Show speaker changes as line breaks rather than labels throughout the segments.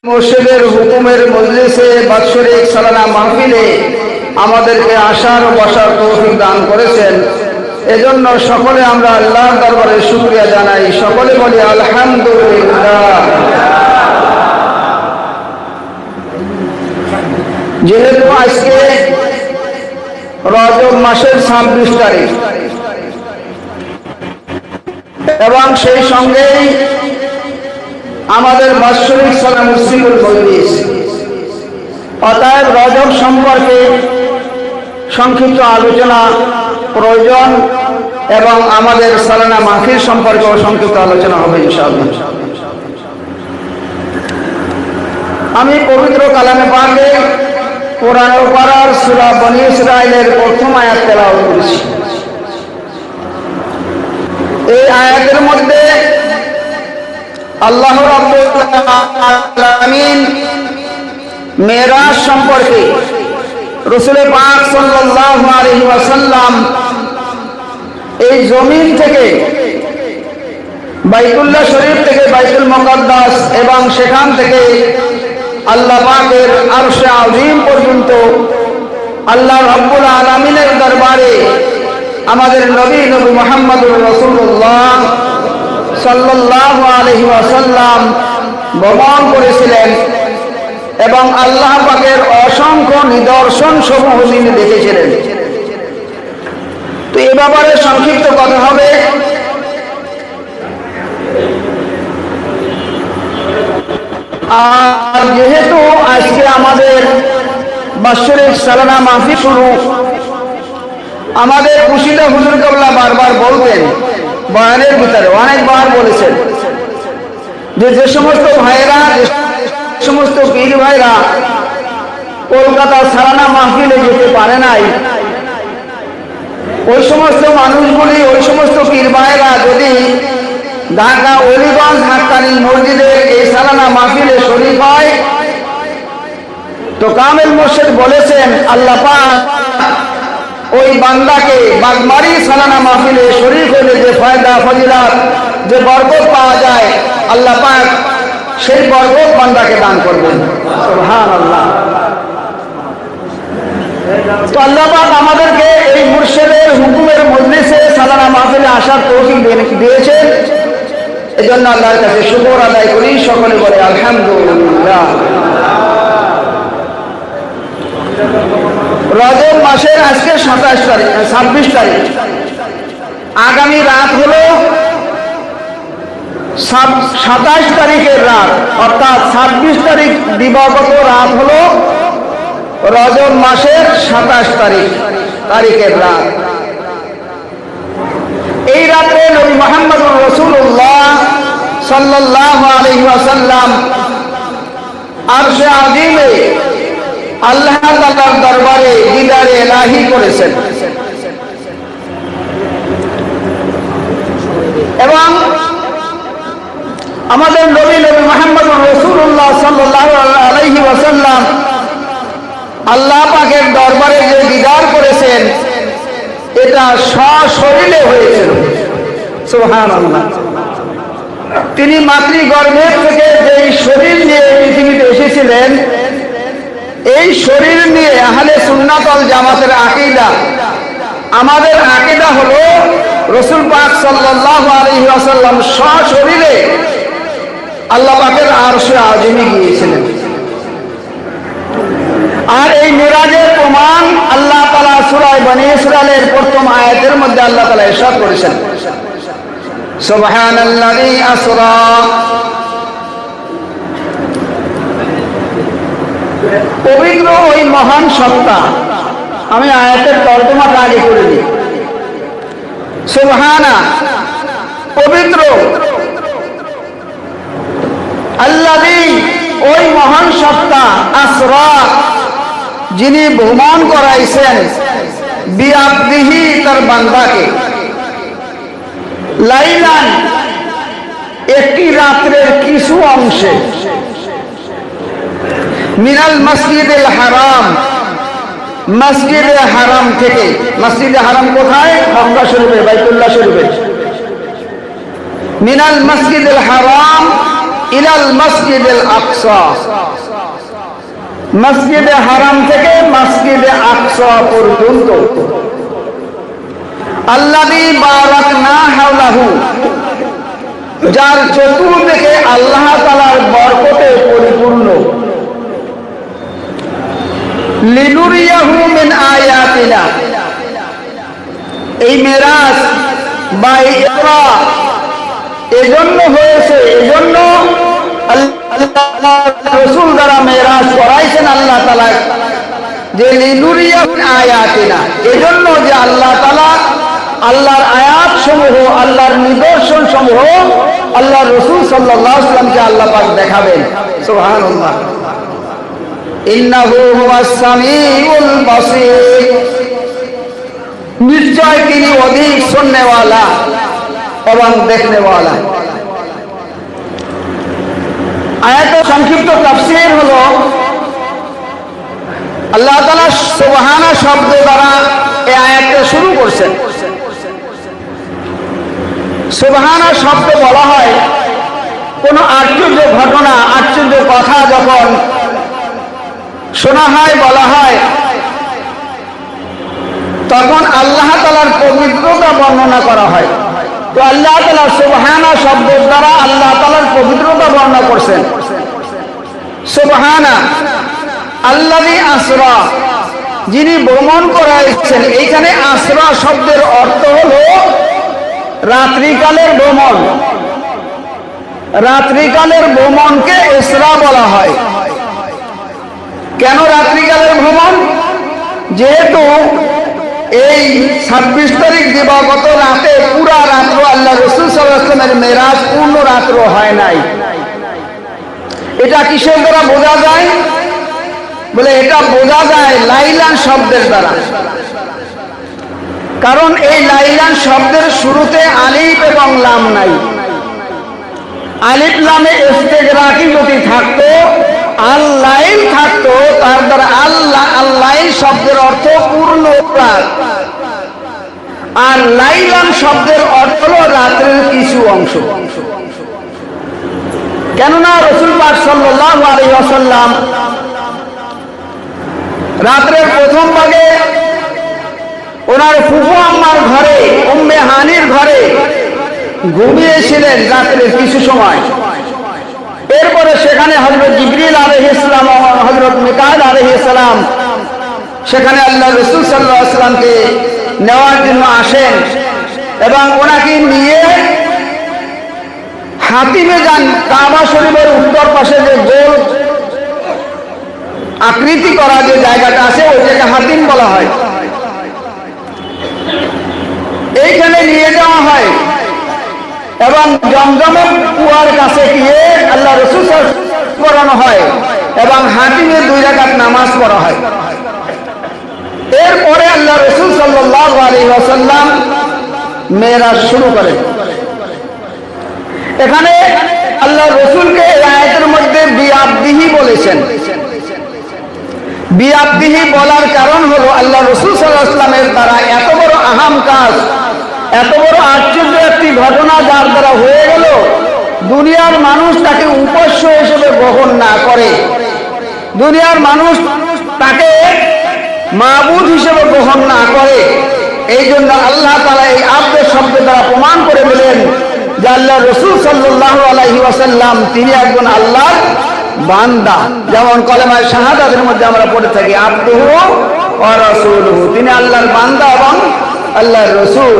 মুর্শিদের হুকুমের মজলিসে বাৎসরিক সালানা মাহফিলে আমাদেরকে আসার ও বসার তৌফিক দান করেছেন। এজন্য সকলে আমরা আল্লাহর দরবারে শুকরিয়া জানাই। সকলে বলি আলহামদুলিল্লাহ। যেহেতু আজকে রজব মাসের 26 তারিখ এবং সেই সঙ্গেই আমাদের বাৎসরিক সালানা মুসলিমুল মজলিস, অতএব রজব সম্পর্কে সংক্ষিপ্ত আলোচনা প্রয়োজন এবং আমাদের সালানা মাহফিল সম্পর্কেও সংক্ষিপ্ত আলোচনা হবে ইনশাআল্লাহ। আমি পবিত্র কালামে পাকে কোরআনের পারার সূরা বনী ইসরাঈলের প্রথম আয়াত তেলাওয়াত করেছি। এই আয়াতের মধ্যে আল্লাহ রাব্বুল আলামিন মেরাজ সম্পর্কে রাসূল পাক সাল্লাল্লাহু আলাইহি ওয়াসাল্লাম এই জমিন থেকে বাইতুল্লাহ শরীফ থেকে বাইতুল মুকাদ্দাস এবং সেখান থেকে আল্লাহ পাকের আরশে আযীম পর্যন্ত আল্লাহ রাব্বুল আলামিনের দরবারে আমাদের নবী মুহাম্মদুর রাসূলুল্লাহ সাল্লাল্লাহু আলাইহি ওয়াসাল্লাম ভ্রমণ করেছিলেন এবং আল্লাহ পাকের অসংখ্য নিদর্শন সমূহ তিনি দেখেছিলেন। তো এ ব্যাপারে সংক্ষিপ্ত কথা হবে। আর যেহেতু আজকে আমাদের বাৎসরিক সালানা মাহফিল শুরু, আমাদের খুশিদা হুজুর কেবলা বারবার বলতেন, বয়ানের ভিতরে অনেকবার বলেছেন যে সমস্ত ভাইরা, যে সমস্ত পীর ভাইরা কলকাতা সালানা মাহফিলে যেতে পারে নাই, ওই সমস্ত মানুষগুলি, ওই সমস্ত পীর ভাইরা যদি ঢাকা অলিগঞ্জ হাক্কানি মসজিদের এই সালানা মাহফিলে শরীক হয়, তো কামেল মুর্শিদ বলেছেন আল্লাহ পাক ওই বান্দাকে বাগমারি সালানা মাহফিলে শরীক হলে যে ফায়দা ফজিলাত, যে বরকত পাওয়া যায়, আল্লাহ পাক সেই বরকত বান্দাকে দান করবেন। সুবহানাল্লাহ। তো আল্লাহ পাক আমাদেরকে এই মুর্শিদের হুকুমের মজলিসে সালানা মাহফিলে আসার তৌফিক দিয়েছেন। এজন্য আল্লাহর কাছে শুকর আদায় করি। সকলে বলে আলহামদুলিল্লাহ। রজব মাসের আজকে 26 তারিখ, আগামী রাত হলো 27 তারিখের রাত, অর্থাৎ 26 তারিখ দিবাগত রাত হলো রজব মাসের 27 তারিখের রাত। এই রাতে নবী মুহাম্মদুর রাসূলুল্লাহ সাল্লাল্লাহু আলাইহি ওয়াসাল্লাম আরশে আযীমে আল্লাহ তাআলার দরবারে দিদারে ইলাহি করেছেন এবং আমাদের নবী মুহাম্মদুর রাসূলুল্লাহ সাল্লাল্লাহু আলাইহি ওয়াসাল্লাম আল্লাহ পাকের দরবারে যে দিদার করেছেন, এটা সশরীরে হয়েছিল। সুবহানাল্লাহ। তিনি মাতৃগর্ভে থেকে যেই শরীর নিয়ে পৃথিবীতে এসেছিলেন, এই শরীর নিয়ে আহলে সুন্নাত ওয়াল জামাতের আকীদা, আমাদের আকীদা হলো রাসূল পাক সাল্লাল্লাহু আলাইহি ওয়াসাল্লাম সশরীরে আল্লাহ পাকের আরশে আযীমে গিয়েছিলেন। আর এই মিরাজের প্রমাণ আল্লাহ তাআলা সূরা বনী ইসরাঈলের প্রথম আয়াতের মধ্যে আল্লাহ তাআলা ইরশাদ করেছেন, সুবহানাল্লাযী আসরা। পবিত্র ওই মহান সত্তা। আমি আয়াতের তর্জমাটা আগে করে দিই। সুবহানা, পবিত্র, আল্লাযী, ওই মহান সত্তা, আসরা, যিনি ভ্রমণ করাইছেন, বিআবদিহি, তার বান্দাকে, লাইলান, একটি রাত্রের কিছু অংশে, মিনাল মসজিদুল হারাম, মসজিদে হারাম থেকে। মসজিদে হারাম কোথায়? মক্কা শরীফে, বাইতুল্লাহ শরীফে। মিনাল মসজিদুল হারাম ইলাল মসজিদুল আকসা, মসজিদে হারাম থেকে মসজিদে আকসা পর্যন্ত, আল্লাযী বারাকনা হাওলাহু, যার চতুর্দিকে আল্লাহ তাআলার বরকতে পরিপূর্ণ, লিনুরিয়াহু মিন আয়াতিনা, এই মেরাজ বা ইকরা এজন্য হয়েছে, এজন্য আল্লাহ রাসূল দ্বারা মেরাজ করাইছেন আল্লাহ তাআলা, যে লিনুরিয়াহু মিন আয়াতিনা, এজন্য যে আল্লাহ তাআলা আল্লাহর আয়াত সমূহ, আল্লাহর নিদর্শন সমূহ আল্লাহ রাসূল সাল্লাল্লাহু আলাইহি ওয়াসাল্লামকে আল্লাহ পাক দেখাবেন। সুবহানাল্লাহ। ইন্নাহু হুয়াস সামিউল বাসীর, নিশ্চয় তিনি অধিক শুননেওয়ালা এবং দেখনেওয়ালা। আয়াতের সংক্ষিপ্ত তাফসীর হলো, আল্লাহ তাআলা সুবহানা শব্দ দ্বারা এই আয়াতটা শুরু করছেন। সুবহানা শব্দ বলা হয় কোন আশ্চর্য ঘটনা, আশ্চর্য কথা যখন শোনা হয়, বলা হয়, তখন আল্লাহ তাআলার পবিত্রতা বর্ণনা করা হয়। তো আল্লাহ তাআলা সুবহানা শব্দের দ্বারা আল্লাহ তাআলার পবিত্রতা বর্ণনা করছেন। সুবহানা আল্লাযী আসরা, যিনি ভ্রমণ করাইছেন। এইখানে আসরা শব্দের অর্থ হলো রাত্রিকালের ভ্রমণ। রাত্রিকালের ভ্রমণকে ইসরা বলা হয়। কেন রাত্রিকালের ভ্রমণ? যেহেতু এই 26 তারিখ দিবাগত রাতে পুরা রাত্র আল্লাহ রাসূল সাল্লাল্লাহু আলাইহি ওয়াসাল্লামের মেরাজ পূর্ণ রাত্র হয় নাই। এটা কিসের দ্বারা বোঝা যায়? বলে এটা বোঝা যায় লাইলান শব্দের দ্বারা। কারণ এই লাইলান শব্দের শুরুতে আলিফ এবং লাম নাই। আলিফ লামে ইস্তিগরাকি যদি থাকতো, আল-লাইল থাকতো, তার দ্বারা আল-লাইল শব্দের অর্থ পূর্ণ রাত, আর লাইলান শব্দের অর্থ হলো রাতের কিছু অংশ। কেননা রাসূল পাক সাল্লাল্লাহু আলাইহি ওয়াসাল্লাম রাতের প্রথম ভাগে ওনার ফুফু আম্মার ঘরে, উম্মে হানির ঘরে ঘুমিয়েছিলেন রাতের কিছু সময়। এরপরে সেখানে হযরত জিবরিল আলাইহিস সালাম ও হযরত মিকাইল আলাইহিস সালাম সেখানে আল্লাহ রাসূল সাল্লাল্লাহু আলাইহি ওয়াসাল্লামকে নেওয়ার জন্য আসেন এবং ওনাকে নিয়ে হাতিমে যান। কাবা শরীফের উত্তর পাশে যে গোল আকৃতি করা যে জায়গাটা আছে, ওইটাকে হাতিম বলা হয়। এইখানে নিয়ে যাওয়া হয় এবং জমজমের কুয়ার কাছে গিয়ে আল্লাহ রাসূল পড়ানো হয় এবং হাতিমে 2 রাকাত নামাজ পড়া হয়। এরপরে আল্লাহ রাসূল সাল্লাল্লাহু আলাইহি ওয়াসাল্লাম মেরাজ শুরু করেন। এখানে আল্লাহ রাসূলকে এই আয়াতের মধ্যে বিআবদিহি বলেছেন। বিআবদিহি বলার কারণ হলো আল্লাহ রাসূল সাল্লাল্লাহু আলাইহি ওয়াসাল্লামের দ্বারা এত বড় আহাম কাজ, এত বড় আশ্চর্য একটি ঘটনা যার দ্বারা হয়ে গেল, দুনিয়ার মানুষ তাকে উপাস্য হিসেবে গ্রহণ না করে, দুনিয়ার মানুষ তাকে মাবুদ হিসেবে গ্রহণ না করে। এই জন্য আল্লাহ তাআলা এই আব্দ শব্দ দ্বারা প্রমাণ করে দিলেন যে আল্লাহ রাসূল সাল্লাল্লাহু আলাইহি ওয়াসাল্লাম তিনি একজন আল্লাহর বান্দা। যেমন কলেমায়ে শাহাদাতের মধ্যে আমরা পড়ে থাকি আবদুহু ওয়া রাসূলুহু, তিনি আল্লাহর বান্দা এবং আল্লাহর রাসূল।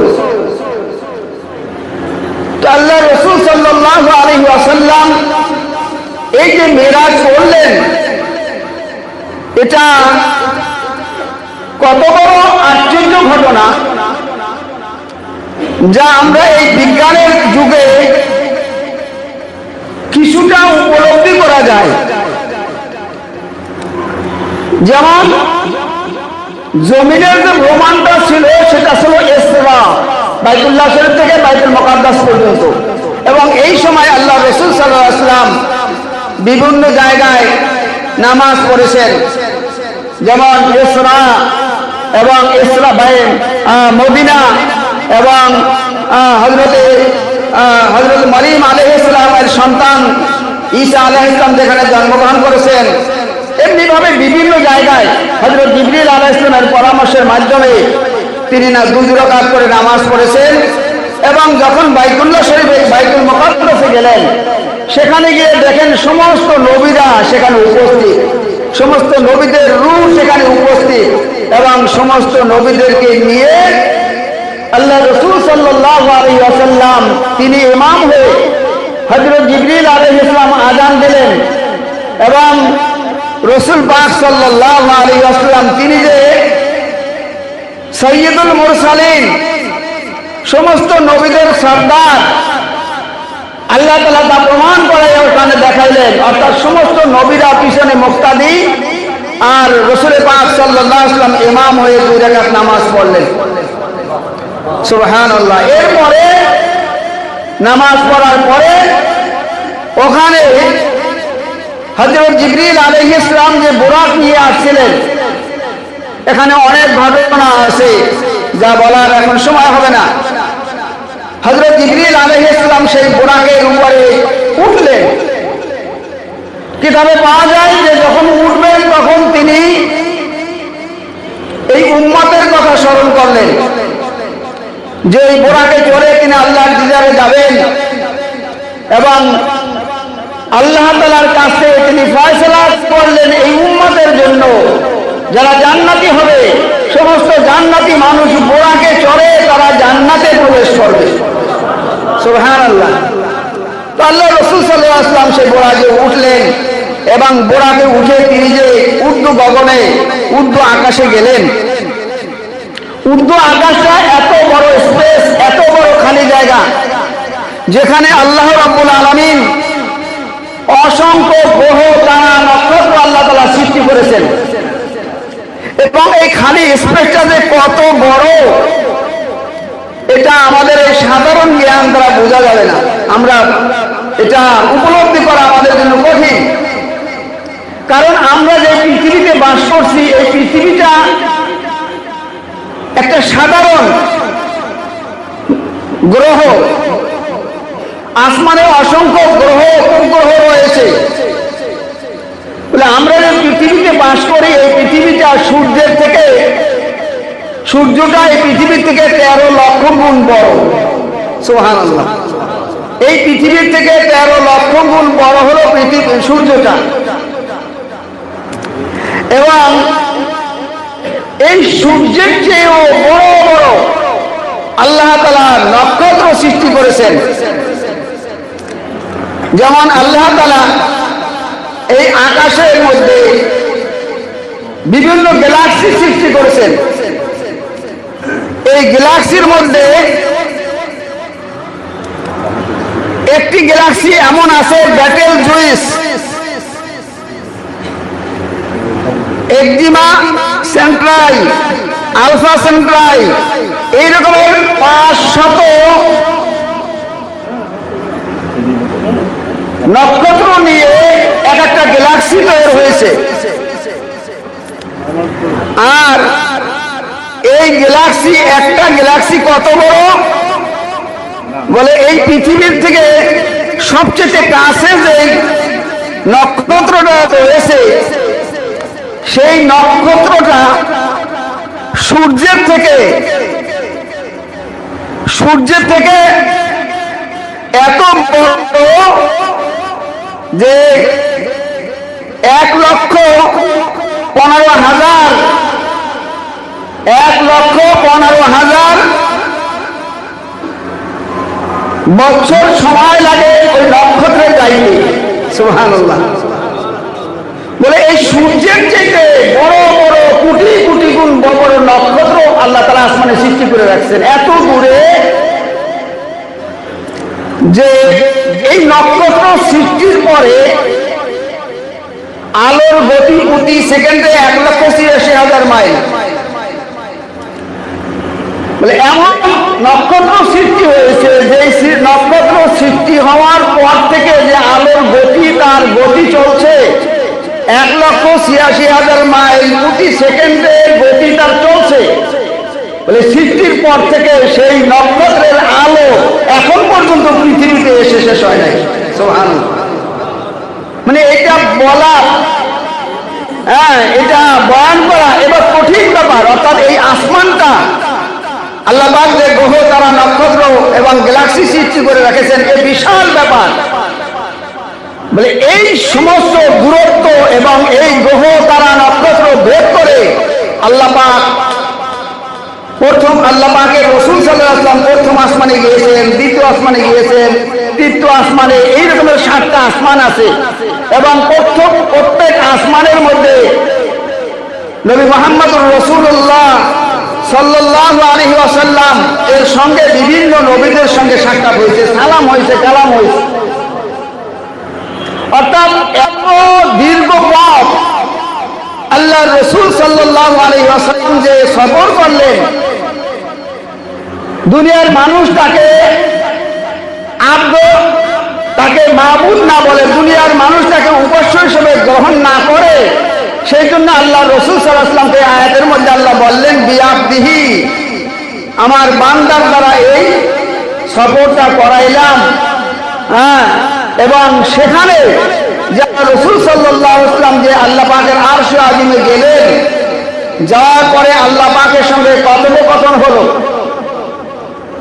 তো আল্লাহ রাসূল সাল্লাল্লাহু আলাইহি ওয়াসাল্লাম এই যে মেরাজ করলেন, এটা কত বড় আশ্চর্য ঘটনা যা আমরা এই বিজ্ঞানের যুগে কিছুটা উপলব্ধি করা যায়। যেমন জমিনের যে ভ্রমণটা ছিল সেটা ছিল ইসরা, বাইতুল্লাহ শরীফ থেকে বাইতুল মুকাদ্দাস পর্যন্ত, এবং এই সময় আল্লাহ রাসূল সাল্লাল্লাহু আলাইহি ওয়াসাল্লাম বিভিন্ন জায়গায় নামাজ পড়েছেন। যেমন ইসরা এবং ইসরা বাইন মদিনা এবং হযরত মারিয়াম আলাইহিস সালামের সন্তান ঈসা আলাইহিস সালাম যেখানে জন্মগ্রহণ করেছেন, এমনি ভাবে বিভিন্ন জায়গায় হযরত জিবরিল আলাইহিস সালামের পরামর্শের মাধ্যমে তিনি না 2 রাকাত করে নামাজ পড়েছেন। এবং যখন বাইতুল্লাহ শরীফে বাইতুল মুকাদ্দাসে গেলেন, সেখানে গিয়ে দেখেন সমস্ত নবীরা সেখানে উপস্থিত, সমস্ত নবীদের রূহ সেখানে উপস্থিত, এবং সমস্ত নবীদেরকে নিয়ে আল্লাহ রাসূল সাল্লাল্লাহু আলাইহি ওয়াসাল্লাম তিনি ইমাম হয়ে হযরত জিবরিল আলাইহিস সালাম আযান দিলেন, এবং রাসূল পাক সাল্লাল্লাহু আলাইহি ওয়াসাল্লাম তিনি যে সাইয়্যিদুল মুরসালিন, সমস্ত নবীদের সর্দার, আল্লাহ তাআলা তা প্রমাণ করে ওখানে দেখাইলেন। অর্থাৎ সমস্ত নবীরা পিছনে মুক্তাদি, আর রাসূল পাক সাল্লাল্লাহু আলাইহি ওয়াসাল্লাম ইমাম হয়ে 2 রাকাত নামাজ পড়লেন। সুবহানাল্লাহ। এরপরে নামাজ পড়ার পরে ওখানে হযরত জিবরিল আলাইহিস সালাম যে বুরাক নিয়ে আসছিলেন, এখানে অনেক ঘটনা আছে যা বলার এখন সময় হবে না। হযরত জিবরিল আলাইহিস সালাম সেই বুরাকের উপরে উঠলেন। কিতাবে পাওয়া যায় যে যখন উঠবেন তখন তিনি এই উম্মতের কথা স্মরণ করলেন যে এই বুরাকে চড়ে তিনি আল্লাহর দিদারে যাবেন, এবং আল্লাহ তাআলার কাছে তিনি ফয়সালা করলেন এই উম্মতের জন্য যারা জান্নাতি হবে, সমস্ত জান্নাতি মানুষ বুরাকে চড়ে তারা জান্নাতে প্রবেশ করবে। সুবহানাল্লাহ। তো আল্লাহ রাসূল সাল্লাল্লাহু আলাইহি ওয়াসাল্লাম সেই বুরাকে উঠলেন, এবং বুরাকে উঠে তিনি যে উর্দু গগনে, উর্দু আকাশে গেলেন। উর্দু আকাশটা এত বড় স্পেস, এত বড় খালি জায়গা, যেখানে আল্লাহ রাব্বুল আলামিন অসংখ্য গ্রহ তারা নক্ষত্র আল্লাহ তাআলা সৃষ্টি করেছেন। এবং এই খালি স্পেসটা যে কত বড়, এটা আমাদের এই সাধারণ জ্ঞান দ্বারা বোঝা যাবে না। আমরা এটা উপলব্ধি করা আমাদের জন্য কঠিন, কারণ আমরা যে পৃথিবীতে বাস করছি, এই পৃথিবীটা একটা সাধারণ গ্রহ। আসমানে অসংখ্য গ্রহ উপগ্রহ রয়েছে। বলে আমরা যে পৃথিবীতে বাস করি, এই পৃথিবীটা সূর্যের থেকে, সূর্যটা এই পৃথিবীর থেকে 13 লক্ষ গুণ বড়। সুবহানাল্লাহ। এই পৃথিবীর থেকে 13 লক্ষ গুণ বড় হলো সূর্যটা। এবং এই সূর্যের চেয়েও বড় বড় আল্লাহ তাআলা নক্ষত্র সৃষ্টি করেছেন। যেমন আল্লাহ তাআলা এই আকাশের মধ্যে বিভিন্ন গ্যালাক্সি সৃষ্টি করেছেন। এই গ্যালাক্সির মধ্যে একটি গ্যালাক্সি এমন আছে, Betelgeuse, Proxima Centauri, Alpha Centauri, এই রকমের 500 নক্ষত্র নিয়ে এক একটা গ্যালাক্সি তৈরি হয়েছে। আর এই গ্যালাক্সি, একটা গ্যালাক্সি কত বড় বলে, এই পৃথিবীর থেকে সবচেয়ে কাছে যে নক্ষত্রটা রয়েছে, সেই নক্ষত্রটা সূর্যের থেকে এত বড় যে 1,15,000 বছর সময় লাগে ওই নক্ষত্রের যাইতে। সুবহানাল্লাহ। বলে এই সূর্যের চাইতে বড় বড় কোটি কোটি গুণ বড় বড় নক্ষত্র আল্লাহ তাআলা আসমানে সৃষ্টি করে রাখছেন, এত দূরে যে এই নক্ষত্র সৃষ্টির পরে আলোর গতি প্রতি সেকেন্ডে 1,86,000 মাইল। বলে এমন নক্ষত্র সৃষ্টি হয়েছে, যে নক্ষত্র সৃষ্টি হওয়ার পর থেকে যে আলোর গতি, তার গতি চলছে 1,86,000 মাইল প্রতি সেকেন্ডে গতি তার চলছে। বলে সৃষ্টির পর থেকে সেই নক্ষত্রের আলো এখন পর্যন্ত পৃথিবীতে এসে শেষ হয় নাই। সুবহানাল্লাহ। মানে এটা বলা, হ্যাঁ, এটা বয়ান করা এবার কঠিন ব্যাপার। অর্থাৎ এই আসমানটা আল্লাহ পাক যে গ্রহ তারা নক্ষত্র এবং গ্যালাক্সি সৃষ্টি করে রেখেছেন, এই বিশাল ব্যাপার। বলে এই সমস্ত দূরত্ব এবং এই গ্রহ তারা নক্ষত্র ভেদ করে আল্লাহ পাক প্রথম, আল্লাহ পাকের রাসূল সাল্লাল্লাহু আলাইহি ওয়াসাল্লাম প্রথম আসমানে গিয়েছেন, দ্বিতীয় আসমানে গিয়েছেন, তৃতীয় আসমানে, এই রকমের 7টা আসমান আছে। এবং প্রত্যেক আসমানের মধ্যে নবী মুহাম্মদুর রাসূলুল্লাহ সাল্লাল্লাহু আলাইহি ওয়াসাল্লাম এর সঙ্গে বিভিন্ন নবীদের সঙ্গে সাক্ষাৎ হয়েছে, সালাম হয়েছে, কালাম হয়েছে। অর্থাৎ এত দীর্ঘ পথ আল্লাহ রাসূল সাল্লাল্লাহু আলাইহি ওয়াসাল্লাম যে সফর করলেন, দুনিয়ার মানুষ তাকে আব্দ, তাকে মাবুদ না বলে, দুনিয়ার মানুষ তাকে উপাস্য হিসেবে গ্রহণ না করে, সেই জন্য আল্লাহ রাসূল সাল্লাল্লাহু আলাইহি ওয়াসাল্লামকে আয়াতের মধ্যে আল্লাহ বললেন বিআবদিহি, আমার বান্দার দ্বারা এই সফরটা করাইলাম। হ্যাঁ, এবং সেখানে যে রাসূল সাল্লাল্লাহু আলাইহি ওয়াসাল্লাম যে আল্লাহ পাকের আরশে আজিমে গেলেন, যাওয়ার পরে আল্লাহ পাকের সঙ্গে কথোপকথন হলো।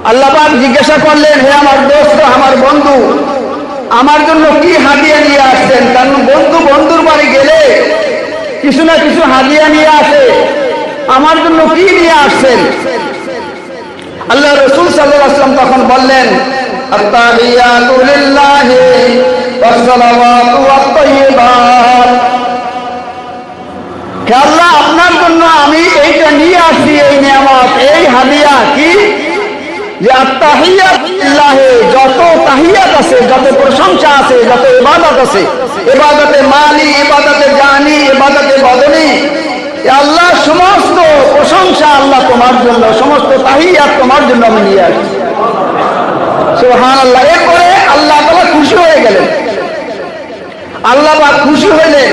আল্লাহ পাক জিজ্ঞাসা করলেন, হে আমার দোস্ত, আমার বন্ধু, আমার জন্য কি হাদিয়া নিয়ে আসছেন? কারণ বন্ধু বন্ধুর বাড়ি গেলে কিছু না কিছু হাদিয়া নিয়ে আসে, আমার জন্য কি নিয়ে আসছেন? আল্লাহ রাসূল সাল্লাল্লাহু আলাইহি ওয়াসাল্লাম তখন বললেন, আত-তাহিয়াতু লিল্লাহি ওয়াস-সালাওয়াতু ওয়াত-তাইয়্যিবাত, হে আল্লাহ, আপনার জন্য আমি এইটা নিয়ে আসছি, এই নিয়ামত, এই হাদিয়া কি? যে আত-তাহিয়াতু লিল্লাহি, যত তাহিয়াত আছে, যত প্রশংসা আছে, যত ইবাদত আছে, ইবাদতে মালি, ইবাদতে জানি, ইবাদতে বদনি, আল্লাহ সমস্ত প্রশংসা আল্লাহ তোমার জন্য, সমস্ত তাহিয়াত তোমার জন্য আমি নিয়ে আসছি। সুবহানাল্লাহ। এরপরে আল্লাহ তাআলা খুশি হয়ে গেলেন, আল্লাহ পাক খুশি হইলেন,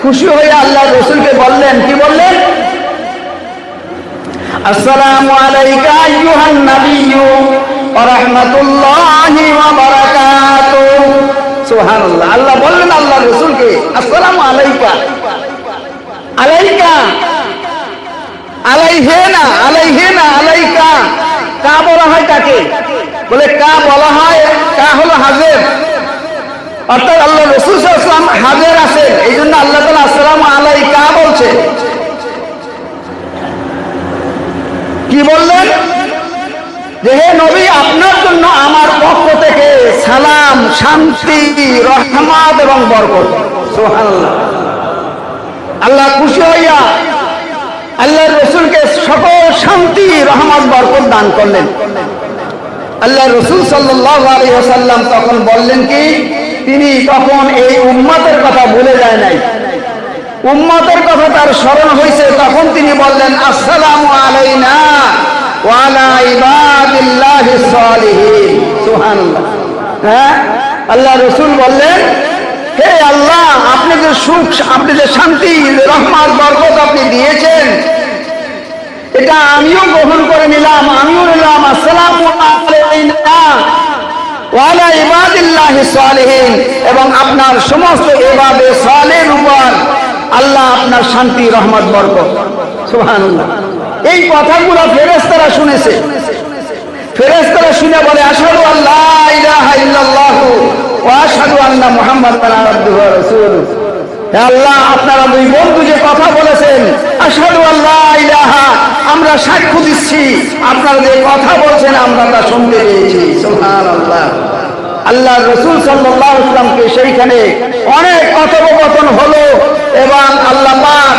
খুশি হয়ে আল্লাহ রাসূলকে বললেন, কি বললেন? আসসালামু আলাইকা আইয়ুহান নাবিয়্যু ওয়া রাহমাতুল্লাহি ওয়া বারাকাতুহু। সুবহানাল্লাহ। আল্লাহ বললেন আল্লাহ রাসূলকে, আসসালামু আলাইকা, আলাইকা, আলাইহে না, আলাইহে না, আলাইকা। কা বলা হয় কাকে? বলে কা বলা হয়, কা হলো হাজের, অর্থাৎ আল্লাহ রাসূল সাল্লাল্লাহু আলাইহি ওয়াসাল্লাম হাজের আছেন, এই জন্য আল্লাহ তাআলা আসসালামু আলাইকা বলছে। কি বললেন? যে হে নবী, আপনার জন্য আমার পক্ষ থেকে সালাম, শান্তি, রহমত এবং বরকত। সুবহানাল্লাহ। আল্লাহ খুশি হইয়া আল্লাহর রাসূলকে সকল শান্তি, রহমত, বরকত দান করলেন। আল্লাহ রাসূল সাল্লাল্লাহু আলাইহি ওয়াসাল্লাম তখন বললেন কি, তিনি তখন এই উম্মতের কথা ভুলে যায় নাই, উম্মতের কথা তার স্মরণ হয়েছে, তখন তিনি বললেন, আসসালামু আলাইনা ওয়া আলা ইবাদিল্লাহিস সালিহিন। সুবহানাল্লাহ। হ্যাঁ, আল্লাহ রাসূল বললেন, হে আল্লাহ, আপনি যে সুখ, আপনি যে শান্তি, রহমত, বরকত আপনি দিয়েছেন, এটা আমিও গ্রহণ করে নিলাম, আমিও নিলাম। আসসালামু আলাইনা ওয়া আলা ইবাদিল্লাহিস সালিহিন, এবং আপনার সমস্ত ইবাদে সালেহর উপর আল্লাহ আপনার শান্তি, রহমত, বরকত। সুবহানাল্লাহ। এই কথাগুলো ফেরেশতারা শুনেছে, ফেরেশতারা শুনে বলে, আশহাদু আল্লা ইলাহা ইল্লাল্লাহু ওয়া আশহাদু আন্না মুহাম্মাদান আবদুহু ওয়া রাসূলুহু। হে আল্লাহ, আপনারা দুই বন্ধু যে কথা বলেছেন, আশহাদু আল্লা ইলাহা, আমরা সাক্ষ্য দিচ্ছি, আপনারা যে কথা বলছেন আমরা তা শুনতে পেয়েছি। সুবহানাল্লাহ। আল্লাহ রাসূল সাল্লাল্লাহু আলাইহি ওয়াসাল্লামকে সেইখানে অনেক কথোপকথন হলো, এবং আল্লাহ পাক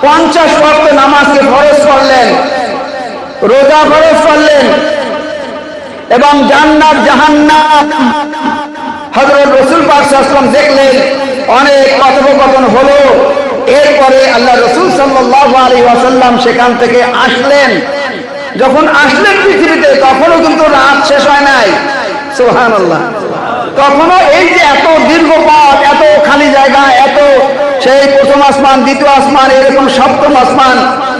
50 ওয়াক্ত নামাজকে ফরজ করলেন, রোজা ফরজ করলেন, এবং জান্নাত জাহান্নাম হযরত রাসূল পাক সাল্লাল্লাহু আলাইহি ওয়াসাল্লাম দেখলেন, অনেক কথোপকথন হলো। এরপরে আল্লাহ রাসূল সাল্লাল্লাহু আলাইহি ওয়াসাল্লাম সেখান থেকে আসলেন। যখন আসলেন পৃথিবীতে, তখনও কিন্তু রাত শেষ হয় নাই। সুবহানাল্লাহ। তখনও এই যে এত দীর্ঘ পথ, এত খালি জায়গা, এত সেই প্রথম আসমান, দ্বিতীয় আসমান, এরকম সপ্তম আসমান,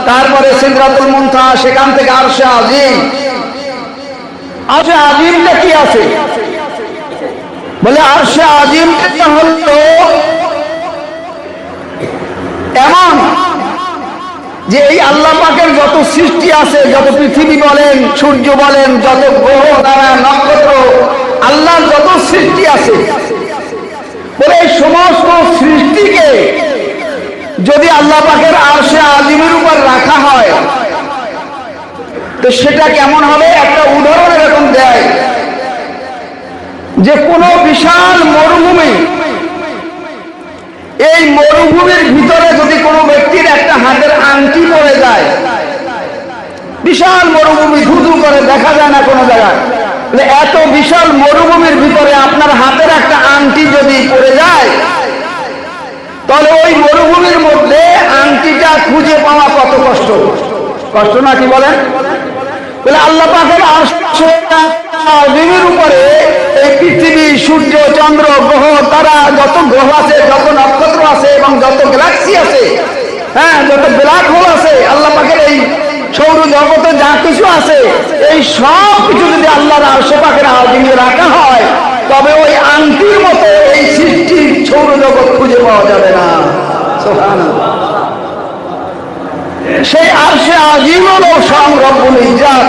তারপরে সিদরাতুল মুনতাহা, সেখান থেকে আরশে আজিম। আরশে আজিমটা কি আছে? বলে আরশে আজিম হলো এমন যে এই আল্লাহ পাকের যত সৃষ্টি আছে, যত পৃথিবী বলেন, সূর্য বলেন, যত গ্রহ তারা, নক্ষত্র, আল্লাহর যত সৃষ্টি আছে, বলে এই সমস্ত সৃষ্টিকে যদি আল্লাহ পাকের আরশে আজিমের উপর রাখা হয় তো সেটা কেমন হবে? একটা উদাহরণ এরকম দেয় যে কোনো বিশাল মরুভূমি, এই মরুভূমির ভিতরে যদি কোনো ব্যক্তির একটা হাতের আংটি পড়ে যায়, বিশাল মরুভূমি, ধুধু করে দেখা যায় না কোনো জায়গায়, এত বিশাল মরুভূমির ভিতরে আপনার হাতের একটা আংটি যদি পড়ে যায় তাহলে ওই মরুভূমির মধ্যে আংটিটা খুঁজে পাওয়া কত কষ্ট, কষ্ট না কি বলেন? বলে আল্লাহ পাকের আরশে আজিমের উপরে এই পৃথিবী, সূর্য, চন্দ্র, গ্রহ, তারা, যত গ্রহ আছে, যত নক্ষত্র আছে এবং যত গ্যালাক্সি আছে, হ্যাঁ, যত ব্ল্যাক হোল আছে, আল্লাহ পাকের এই সৌর জগতে যা কিছু আছে, এই সব কিছু যদি আল্লাহর আরশে পাকের আজিমে রাখা হয় তবে ওই আংটির মতো এই সৃষ্টির সৌরজগৎ খুঁজে পাওয়া যাবে না। সুবহানাল্লাহ। সেই আরশে আজিম হলো স্বয়ং রব্বুল ইজ্জত।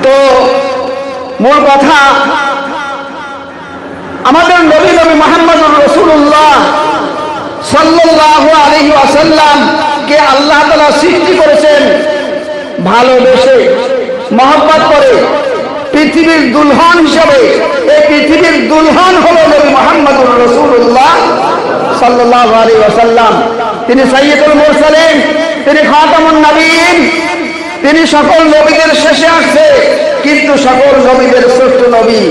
তো মূল কথা, আমাদের নবী মুহাম্মদুর রাসূলুল্লাহ সাল্লাল্লাহু আলাইহি ওয়াসাল্লাম কে আল্লাহ তাআলা সৃষ্টি করেছেন ভালোবেসে, মহব্বত করে, পৃথিবীর দুলহন হিসেবে। এই পৃথিবীর দুলহন হলো নবী মুহাম্মদুর রাসূলুল্লাহ সাল্লাল্লাহু আলাইহি ওয়াসাল্লাম। তিনি সাইয়্যিদুল মুরসালিন, তিনি খাতামুন নবীন, তিনি সকল নবীদের শেষে আসছে কিন্তু সকল নবীদের শ্রেষ্ঠ নবী।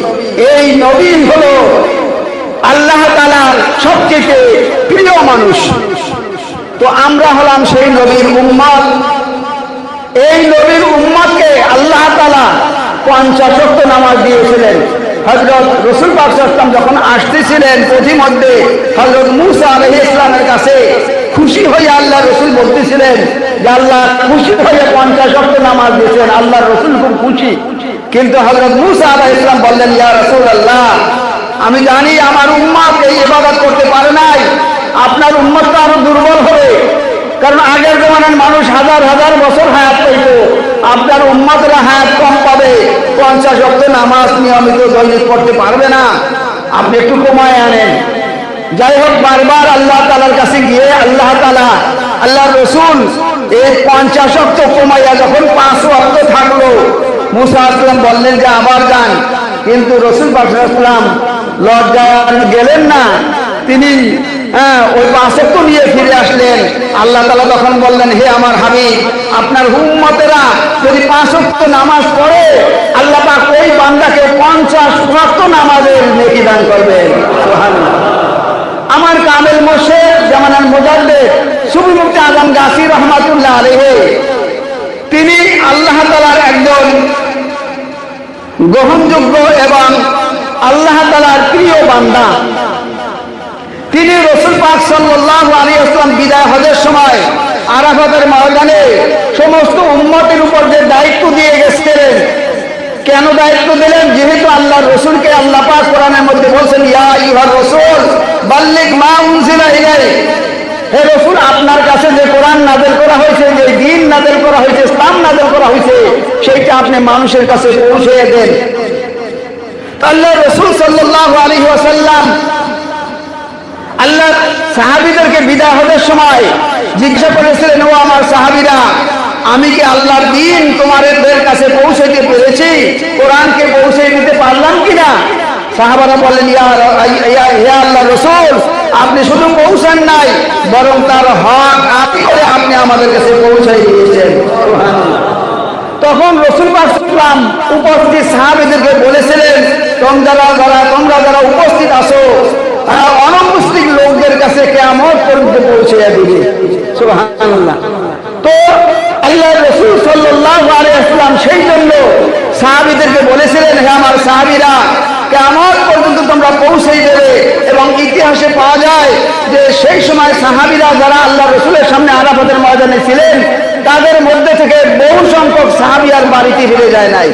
এই নবী হলো আল্লাহ তাআলার সবচেয়ে প্রিয় মানুষ। তো আমরা হলাম সেই নবীর উম্মত। এই নবীর উম্মতকে আল্লাহ তাআলা 50 ওয়াক্ত নামাজ দিয়েছিলেন। হযরত রাসূল পাক সাল্লাল্লাহু আলাইহি ওয়াসাল্লাম যখন আসতেছিলেন পথিমধ্যে হযরত মূসা আলাইহিস সালামের কাছে খুশি হয়ে আল্লাহ রাসূল বলতেছিলেন যে আল্লাহ খুশি হয়ে 50 ওয়াক্ত নামাজ দিয়েছেন, আল্লাহর রাসূল খুব খুশি। কিন্তু হযরত মূসা আলাইহিস সালাম বললেন, ইয়া রাসূলুল্লাহ, আমি জানি আমার উম্মত এই ইবাদত করতে পারে নাই, আপনার উম্মতটা আরো দুর্বল হবে, কারণ আগের জমানার মানুষ হাজার হাজার বছর হায়াত পাইত, আপনার উম্মতরা হায়াত কম পাবে, 50 ওয়াক্ত নামাজ নিয়মিত দৈনিক পড়তে পারবে না, আপনি একটু কমায় আনেন। যাই হোক, বারবার আল্লাহ তাআলার কাছে গিয়ে আল্লাহ তাআলা, আল্লাহর রাসূল এই 50 ওয়াক্ত কমাইয়া যখন 5 ওয়াক্ত থাকলো, মূসা আলাইহিস সালাম বললেন যে আবার যান। কিন্তু রাসূল পাক সাল্লাল্লাহু আলাইহি ওয়াসাল্লাম লজ্জায় গেলেন না, তিনি ওই 5 ওয়াক্ত নিয়ে ফিরে আসলেন। আল্লাহ তাআলা তখন বললেন, হে আমার হাবিব, আপনার উম্মতেরা যদি 5 ওয়াক্ত নামাজ পড়ে আল্লাহ পাক ওই বান্দাকে 50 ওয়াক্ত নামাজের নেকি দান করবেন। সুবহানাল্লাহ। আমার কামেল মুর্শিদ জামানার মুজাদ্দিদ সুফি মুফতি আজম গাছি রহমাতুল্লাহ আলাইহি, তিনি আল্লাহ তাআলার একজন গ্রহণযোগ্য এবং আল্লাহ তাআলার প্রিয় বান্দা। তিনি রাসূল পাক সাল্লাল্লাহু আলাইহি ওয়াসাল্লাম বিদায় হজের সময় আরাফাতের ময়দানে সমস্ত উম্মতের উপর যে দায়িত্ব দিয়ে গেছিলেন, কেন দায়িত্ব দিলেন? যেহেতু আল্লাহর রাসূলকে আল্লাহ পাক কোরআনের মধ্যে বলেছেন, ইয়া আইয়ুহার রাসূল বাল্লিগ মা উনজিলা ইলাইক, হে রাসূল, আপনার কাছে যে কোরআন নাযিল করা হয়েছে, যে দ্বীন নাযিল করা হয়েছে, ইসলাম নাযিল করা হয়েছে, সেইটা আপনি মানুষের কাছে পৌঁছে দেন। আল্লাহর রাসূল সাল্লাল্লাহু আলাইহি ওয়াসাল্লাম আল্লাহ সাহাবীদেরকে বিদায় হওয়ার সময় জিজ্ঞাসা করেছিলেন, ও আমার সাহাবীরা, আমি কি আল্লাহর দ্বীন তোমাদের কাছে পৌঁছাতে পেরেছি? কোরআনকে পৌঁছে দিতে পারলাম কিনা? সাহাবারা বললেন, ইয়া আল্লাহর রাসূল, আপনি শুধু পৌঁছান নাই, বরং তার হক আদি করে আপনি আমাদের কাছে পৌঁছাই দিয়েছেন। সুবহানাল্লাহ। তখন রাসূল পাক সাল্লাল্লাহু আলাইহি ওয়াসাল্লাম উপস্থিত সাহাবীদেরকে বলেছিলেন, তোমরা যারা উপস্থিত আছো, অনুপস্থিত লোকদের কাছে কিয়ামত পর্যন্ত পৌঁছে দিবে। সুবহানাল্লাহ। তো আল্লাহর রাসূল সাল্লাল্লাহু আলাইহি ওয়াসাল্লাম সেই জন্য সাহাবীদেরকে বলেছিলেন, হে আমার সাহাবীরা, কিয়ামত পর্যন্ত তোমরা পৌঁছে দেবে। এবং ইতিহাসে পাওয়া যায় যে সেই সময় সাহাবীরা যারা আল্লাহর রাসূলের সামনে আরাফাতের ময়দানে ছিলেন, তাদের মধ্যে থেকে বহু সংখ্যক সাহাবী আর বাড়িতে ফিরে যায় নাই।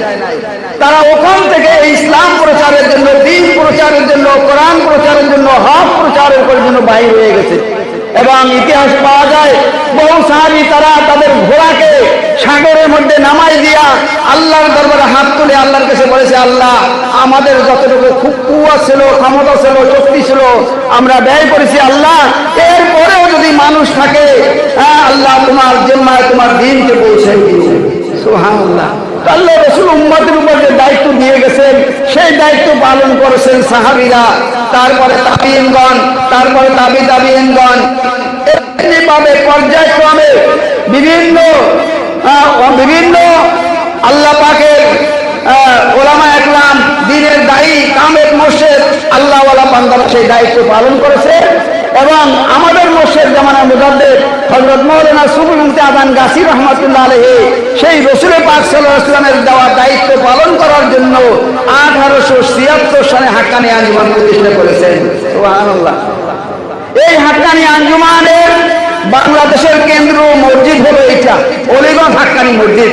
তারা ওখান থেকে ইসলাম প্রচারের জন্য, দ্বীন প্রচারের জন্য, কোরআন প্রচারের জন্য, হক প্রচারের জন্য বাইরে হয়ে গেছে। এবং ইতিহাস পাওয়া যায় বহু সাহাবী তারা তাদের ঘোড়াকে সাগরের মধ্যে নামাই দিয়া আল্লাহর দরবারে হাত তুলে আল্লাহর কাছে বলেছে, আল্লাহ আমাদের যতটুকু খুব কুয়া ছিল, ক্ষমতা ছিল, শক্তি ছিল, আমরা ব্যয় করেছি, আল্লাহ এরপরেও যদি মানুষ থাকে, হ্যাঁ আল্লাহ তোমার জিম্মায় তোমার দ্বীনকে পৌঁছে দিও। সুবহানাল্লাহ। আল্লাহ রাসূল উম্মতের উপর যে দায়িত্ব দিয়ে গেছেন সেই দায়িত্ব পালন করেছেন সাহাবীরা, তারপরে তাবিঈনগণ, তারপরে তাবিঈনগণ, এইভাবে পর্যায়ক্রমে বিভিন্ন আল্লাহ পাকের ওলামা একরাম, দ্বীনের দায়ী, কামেল মুর্শিদ, আল্লাহওয়ালা বান্দারা সেই দায়িত্ব পালন করেছে। এবং আমাদের মুর্শিদ জামানার মুজাদ্দিদ হযরত মাওলানা সুফি মুফতি আদান গাছী রাহমাতুল্লাহ আলাইহি সেই রাসূল পাক সাল্লাল্লাহু আলাইহি ওয়াসাল্লামের দেওয়া দায়িত্ব পালন করার জন্য 1876 সালে হাক্কানী আঞ্জুমান প্রতিষ্ঠা করেছেন। সুবহানাল্লাহ। এই হাক্কানী আঞ্জুমানের বাংলাদেশের কেন্দ্র মসজিদ হলো এইটা, অলিগঞ্জ হাক্কানী মসজিদ।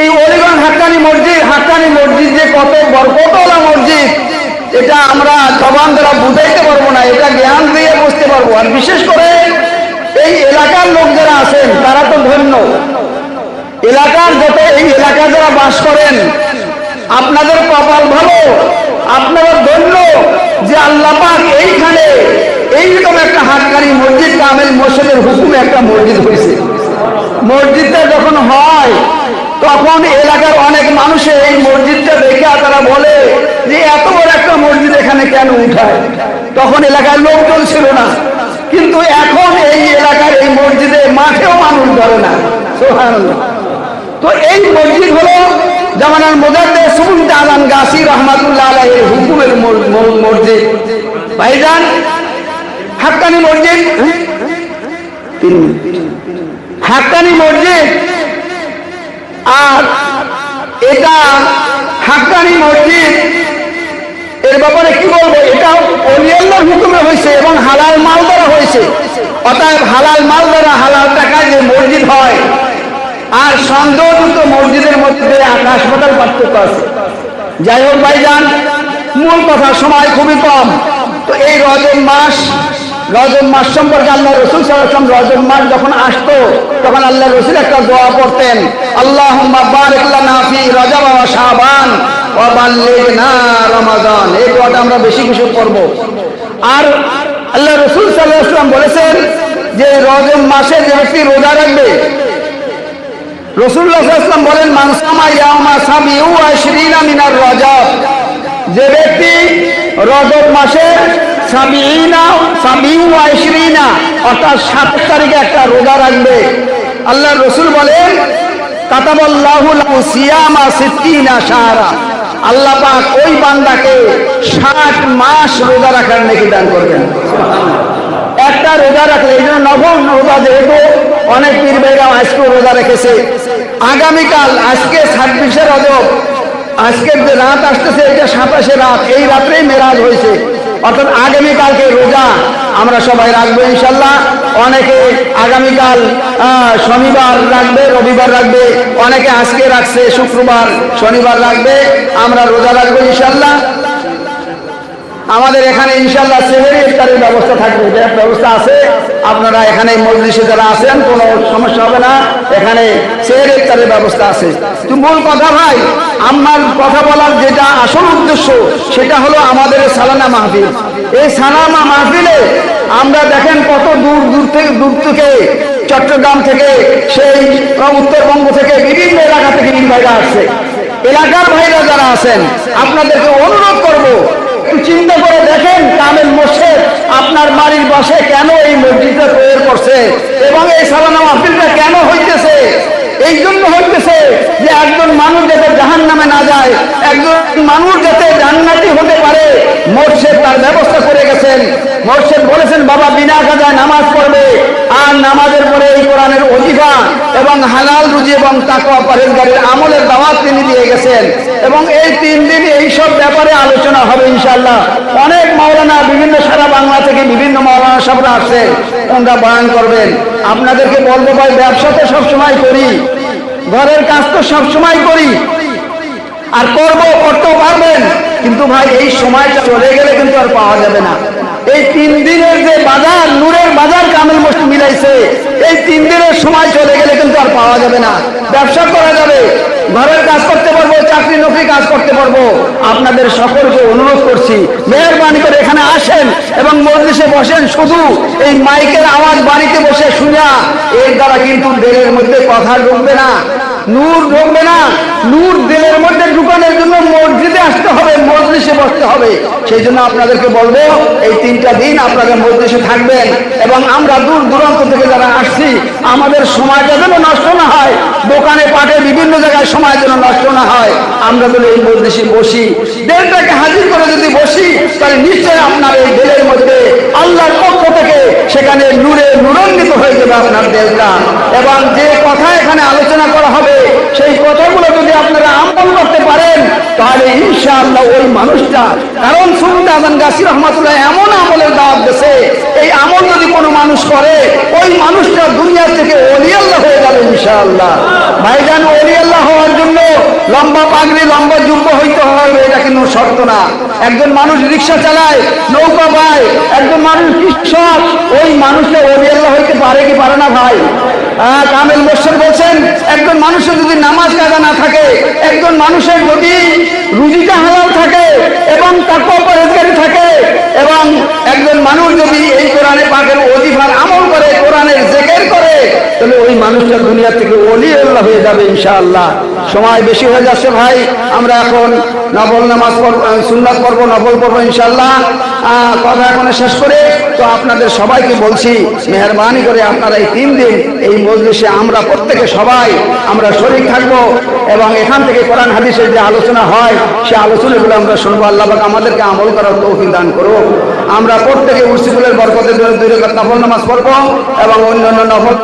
এই অলিগঞ্জ হাক্কানী মসজিদ যে কত বরকতওয়ালা মসজিদ, এটা আমরা জবান দ্বারা বুঝাইতে পারবো না, এটা জ্ঞান দিয়ে বুঝতে পারবো। আর বিশেষ করে এই এলাকার লোক যারা আছেন তারা তো ধন্য, এলাকার এই এলাকায় যারা বাস করেন আপনাদের কপাল ভালো, আপনারা ধন্য যে আল্লাহ পাক এইখানে এইরকম একটা হাক্কানী মসজিদ, কামেল মুর্শিদের হুকুমে একটা মসজিদ হয়েছে। মসজিদটা যখন হয় তখন এলাকার অনেক মানুষে এই মসজিদটা দেখে তারা বলে যে এত বড় একটা মসজিদ এখানে কেন উঠায়। তখন এলাকার লোকজন ছিল না, কিন্তু এখন এই এলাকার এই মসজিদে মাঠেও মানুষ ধরে না। সুবহানাল্লাহ। তো এই মসজিদ হলো জামানার মুজাদ্দিদ সুফি মুফতি আদান গাছী রাহমাতুল্লাহ আলাইহির হুকুমের মসজিদ। ভাইজান, হাক্কানী মসজিদ, হাক্কানী মসজিদ, আর এটা হাক্কানী মসজিদ এর ব্যাপারে কি বলবো, এটা ওলি আল্লাহর হুকুমে হয়েছে এবং হালাল মাল দ্বারা হয়েছে। অতএব হালাল মাল দ্বারা হালাল টাকায় যে মসজিদ হয় আর সন্দেহযুক্ত মসজিদের মধ্যে আকাশ পাতাল পার্থক্য আছে। যাই হোক ভাইজান, মূল কথা, সময় খুবই কম। তো এই রজব মাস সম্পর্কে আল্লাহ রাসূল সাল্লাল্লাহু আলাইহি ওয়াসাল্লাম রজব মাস যখন আসতো তখন আল্লাহ রাসূল একটা দোয়া পড়তেন, আল্লাহুম্মা বারিক লানা ফি রজব ওয়া শাবান ওয়া বাল্লিগনা রমাদান। এই দোয়াটা আমরা বেশি কিছু পড়ব। আর আল্লাহ রাসূল সাল্লাল্লাহু আলাইহি ওয়াসাল্লাম বলেছেন যে রজব মাসে যে ব্যক্তি রোজা রাখবে, রাসূলুল্লাহ সাল্লাল্লাহু আলাইহি ওয়াসাল্লাম বলেন, মান সামা ইয়াউমা সাবিউ ওয়া ইশরিনা মিনার রজব, যে ব্যক্তি রজব মাসের অর্থাৎ 7 তারিখে একটা রোজা রাখবে, আল্লাহ রাসূল বলেন কাতাবাল্লাহু লাহু সিয়ামা 60 শাহরা, আল্লাহ পাক ওই বান্দাকে 60 মাস রোজা রাখার নেকি দান করবেন। একটা রোজা রাখলে, এই জন্য নফল রোজা, যেহেতু অনেক পীর ভাইরা আজকে রোজা রেখেছে, আগামীকাল আজকে 26 রজব, আজকের যে রাত আসতেছে এটা 27 রাত, এই রাত্রেই মেরাজ হয়েছে। অর্থাৎ আগামীকালকে রোজা আমরা সবাই রাখবো ইনশাল্লাহ। অনেকে আগামীকাল শনিবার রাখবে, রবিবার রাখবে, অনেকে আজকে রাখছে শুক্রবার, শনিবার রাখবে, আমরা রোজা রাখবো ইনশাল্লাহ। আমাদের এখানে ইনশাল্লাহ সেহরি ইফতারের ব্যবস্থা থাকবে, ব্যবস্থা আছে। আপনারা এখানে মজলিসে যারা আছেন কোনো সমস্যা হবে না, এখানে সেহরি ইফতারের ব্যবস্থা আছে। তো মূল কথা ভাই, আমার কথা বলার যেটা আসল উদ্দেশ্য সেটা হলো আমাদের সালানা মাহফিল। এই সালানা মাহফিলে আমরা দেখেন কত দূর থেকে চট্টগ্রাম থেকে, সেই উত্তরবঙ্গ থেকে, বিভিন্ন এলাকা থেকে ভাইরা আসছে। এলাকার ভাইরা যারা আছেন আপনাদেরকে অনুরোধ করবো, চিন্তা করে দেখেন কামেল মুর্শিদ আপনার বাড়ির পাশে কেন এই মসজিদটা তৈরি করছে এবং এই সালানা মাহফিলটা কেন হইতেছে। এই জন্য হইতেছে যে একজন মানুষ যাতে জাহান্নামে না যায়, একজন মানুষ যাতে জান্নাতি হতে পারে, মুর্শিদ তার ব্যবস্থা করে গেছেন। মুর্শিদ বলেছেন বাবা বিনা কাজায় নামাজ পড়বে, আর নামাজের পরে এই কোরআনের ওজিফা এবং হালাল রুজি এবং তাকওয়া পরহেজগারির আমলের দাওয়াত তিনি দিয়ে গেছেন। এবং এই 3 দিন এইসব ব্যাপারে আলোচনা হবে ইনশাআল্লাহ। অনেক মাওলানা বিভিন্ন সারা বাংলা থেকে বিভিন্ন মাওলানা সাহেবরা আসছেন, ওনারা বয়ান করবেন। আপনাদেরকে বলবো ভাই, ব্যবসা তো সবসময় করি, ঘরের কাজ তো সবসময় করি, আর করতেও পারবেন, কিন্তু ভাই এই সময়টা চলে গেলে কিন্তু আর পাওয়া যাবে না। এই 3 দিনের যে বাজার, নূরের বাজার কামেল মসজিদ মিলাইছে, এই 3 দিনের সময় চলে গেলে কিন্তু আর পাওয়া যাবে না। ব্যবসা করা যাবে, ঘরের কাজ করতে পারবো, চাকরি নকরি কাজ করতে পারবো। আপনাদের সকলকে অনুরোধ করছি, মেহেরবানি করে এখানে আসেন এবং মজলিসে বসেন। শুধু এই মাইকের আওয়াজ বাড়িতে বসে শুনা, এর দ্বারা কিন্তু দিলের মধ্যে কথা ঢুকবে না, নূর ঢুকবে না। নূর দিলের মধ্যে ঢুকানোর জন্য মসজিদে আসতে হবে, মজলিসে বসতে হবে। সেই জন্য আপনাদেরকে বলবো, এই 3টা দিন আপনারা মজলিসে থাকবেন এবং আমরা দূর দূরান্ত থেকে যারা আসছি, আমাদের সময়টা যেন নষ্ট না হয়, দোকানে পাটে বিভিন্ন জায়গায় সময় যেন নষ্ট না হয়। আমরা যদি এই মজলিসে বসি, দিলটাকে হাজির করে যদি বসি, তাহলে নিশ্চয়ই আপনার এই দিলের মধ্যে আল্লাহর পক্ষ থেকে সেখানে নূরে নূরান্বিত হয়ে যাবে আপনার দিলটা। এবং যে কথা এখানে আলোচনা করা হবে, সেই কথাগুলো যদি আপনারা আমল করতে পারেন, তাহলে ইনশাআল্লাহ ওই মানুষটা, কারণ সুন্নাত আযান গাছী রহমাতুল্লাহ এমন আমলের দাওয়াত দিয়েছে, এই আমল যদি কোনো মানুষ করে, ওই মানুষটা দুনিয়া থেকে ওলি আল্লাহ হয়ে যাবে ইনশাআল্লাহ। ভাইজান, ওলি আল্লাহ হওয়ার জন্য লম্বা পাগড়ি, লম্বা যুব্ব হইতে হবে, এটা কিন্তু শর্ত না। একজন মানুষ রিক্সা চালায়, নৌকা বায়, একজন মানুষ কৃষক, ওই মানুষটা ওলি আল্লাহ হইতে পারে কি পারে না ভাই? কামেল মোর্শেদ বলছেন, একজন মানুষের যদি নামাজ কাজা না থাকে, একজন মানুষের যদি রুজিটা হালাল থাকে এবং তাকওয়া পরহেজগারি থাকে, এবং একজন মানুষ যদি এই কোরআনে পাকের ওজিফার আমল করে, কোরআনের জিকির করে, তাহলে ওই মানুষটা দুনিয়া থেকে ওলি আল্লাহ হয়ে যাবে ইনশাআল্লাহ। সময় বেশি হয়ে যাচ্ছে ভাই, আমরা এখন নফল নামাজ পড়ব, সুন্নাত পড়ব, নফল পড়ব ইনশাআল্লাহ। কথা এখন শেষ করে তো আপনাদের সবাইকে বলছি, মেহেরবানি করে আপনারা এই 3 দিন এই মজলিসে আমরা প্রত্যেকে সবাই আমরা শরীক থাকবো এবং এখান থেকে কোরআন হাদিসের যে আলোচনা হয়, সে আলোচনাগুলো আমরা শুনবো। আল্লাহ পাক আমাদেরকে আমল করার তৌফিক দান করুন। আমরা প্রত্যেকে উর্সিকুলের বরকতের জন্য 2 রাকাত নফল নামাজ পড়বো এবং অন্যান্য নফল